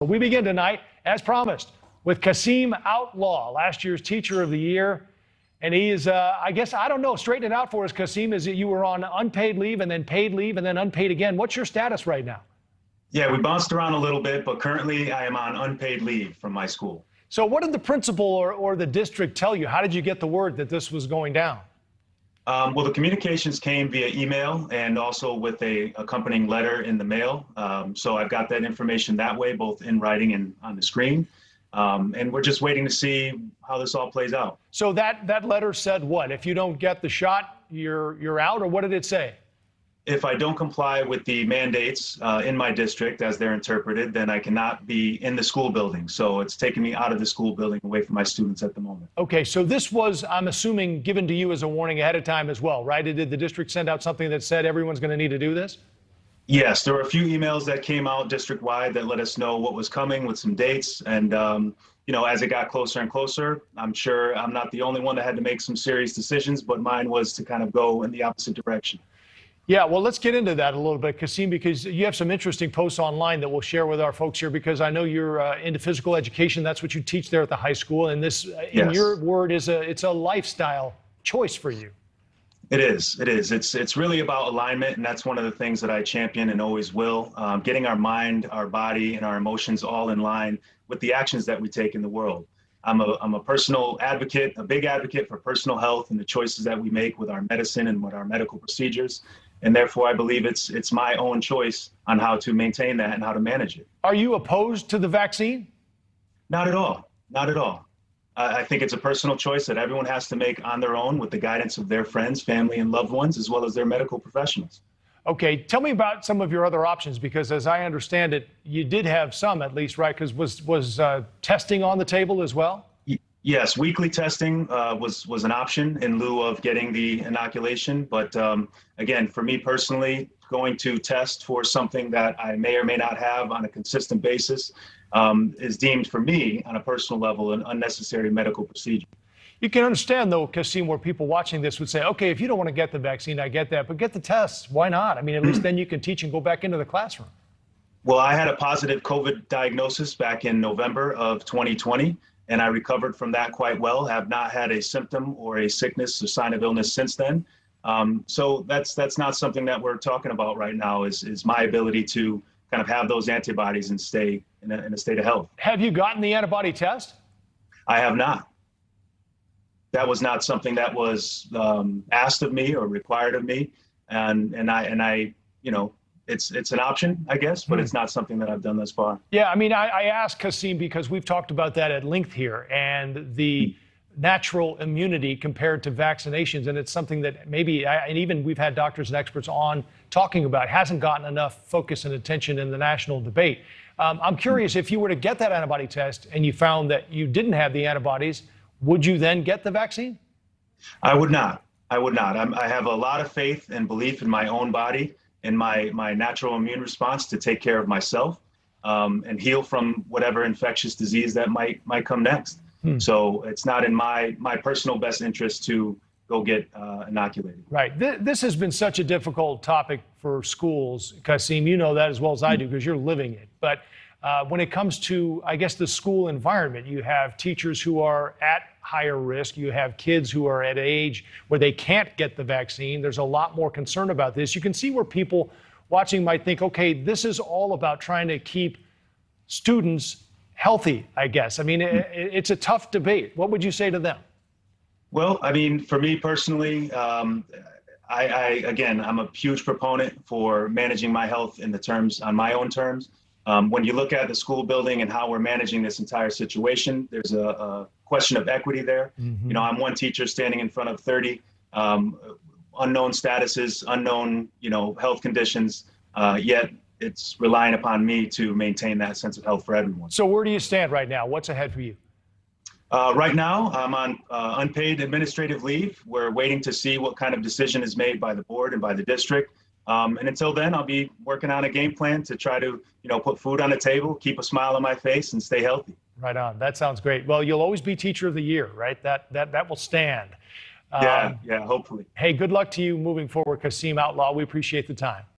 We begin tonight, as promised, with Kahseim Outlaw, last year's Teacher of the Year. And he is, I guess, I don't know, straighten it out for us, Kahseim, is that you were on unpaid leave and then paid leave and then unpaid again. What's your status right now? Yeah, we bounced around a little bit, but currently I am on unpaid leave from my school. So what did the principal or the district tell you? How did you get the word that this was going down? Well, the communications came via email and also with a accompanying letter in the mail. So I've got that information that way, both in writing and on the screen. And we're just waiting to see how this all plays out. So that letter said what? If you don't get the shot, you're out, or what did it say? If I don't comply with the mandates in my district as they're interpreted, then I cannot be in the school building. So it's taking me out of the school building, away from my students at the moment. Okay, so this was, I'm assuming, given to you as a warning ahead of time as well, right? Did the district send out something that said everyone's going to need to do this? Yes, there were a few emails that came out district-wide that let us know what was coming with some dates. And, you know, as it got closer and closer, I'm sure I'm not the only one that had to make some serious decisions, but mine was to kind of go in the opposite direction. Yeah, well, let's get into that a little bit, Kahseim, because you have some interesting posts online that we'll share with our folks here, because I know you're into physical education. That's what you teach there at the high school. And this, in your word, it's a lifestyle choice for you. It is. It is. It's really about alignment, and that's one of the things that I champion and always will. Getting our mind, our body, and our emotions all in line with the actions that we take in the world. I'm a personal advocate, a big advocate for personal health and the choices that we make with our medicine and with our medical procedures. And therefore, I believe it's my own choice on how to maintain that and how to manage it. Are you opposed to the vaccine? Not at all. Not at all. I think it's a personal choice that everyone has to make on their own with the guidance of their friends, family, and loved ones, as well as their medical professionals. Okay, tell me about some of your other options, because as I understand it, you did have some at least, right? Because was testing on the table as well? Yes, weekly testing was an option in lieu of getting the inoculation. But again, for me personally, going to test for something that I may or may not have on a consistent basis is deemed for me on a personal level an unnecessary medical procedure. You can understand, though, Kahseim, where people watching this would say, okay, if you don't want to get the vaccine, I get that, but get the tests. Why not? I mean, at least then you can teach and go back into the classroom. Well, I had a positive COVID diagnosis back in November of 2020. And I recovered from that quite well, have not had a symptom or a sickness or sign of illness since then. So that's not something that we're talking about right now, is my ability to kind of have those antibodies and stay in a state of health. Have you gotten the antibody test? I have not. That was not something that was asked of me or required of me. And I, you know, it's an option, I guess, but it's not something that I've done thus far. Yeah, I mean, I asked Kahseim because we've talked about that at length here, and the natural immunity compared to vaccinations, and it's something that maybe, and even we've had doctors and experts on talking about, hasn't gotten enough focus and attention in the national debate. I'm curious, if you were to get that antibody test and you found that you didn't have the antibodies, would you then get the vaccine? I would not. I would not. I have a lot of faith and belief in my own body and my natural immune response to take care of myself and heal from whatever infectious disease that might come next. So it's not in my personal best interest to go get inoculated. Right. This has been such a difficult topic for schools, Kahseim. You know that as well as I do, because you're living it. But when it comes to, I guess, the school environment, you have teachers who are at higher risk. You have kids who are at an age where they can't get the vaccine. There's a lot more concern about this. You can see where people watching might think, okay, this is all about trying to keep students healthy, I guess. I mean, it's a tough debate. What would you say to them? Well, I mean, for me personally, again, I'm a huge proponent for managing my health on my own terms. When you look at the school building and how we're managing this entire situation, there's a question of equity there. You know, I'm one teacher standing in front of 30 unknown statuses, unknown, you know, health conditions, yet it's relying upon me to maintain that sense of health for everyone. So where do you stand right now? What's ahead for you? Right now, I'm on unpaid administrative leave. We're waiting to see what kind of decision is made by the board and by the district. And until then, I'll be working on a game plan to try to, you know, put food on the table, keep a smile on my face, and stay healthy. Right on. That sounds great. Well, you'll always be Teacher of the Year, right? That will stand. Yeah, hopefully. Hey, good luck to you moving forward, Kahseim Outlaw. We appreciate the time.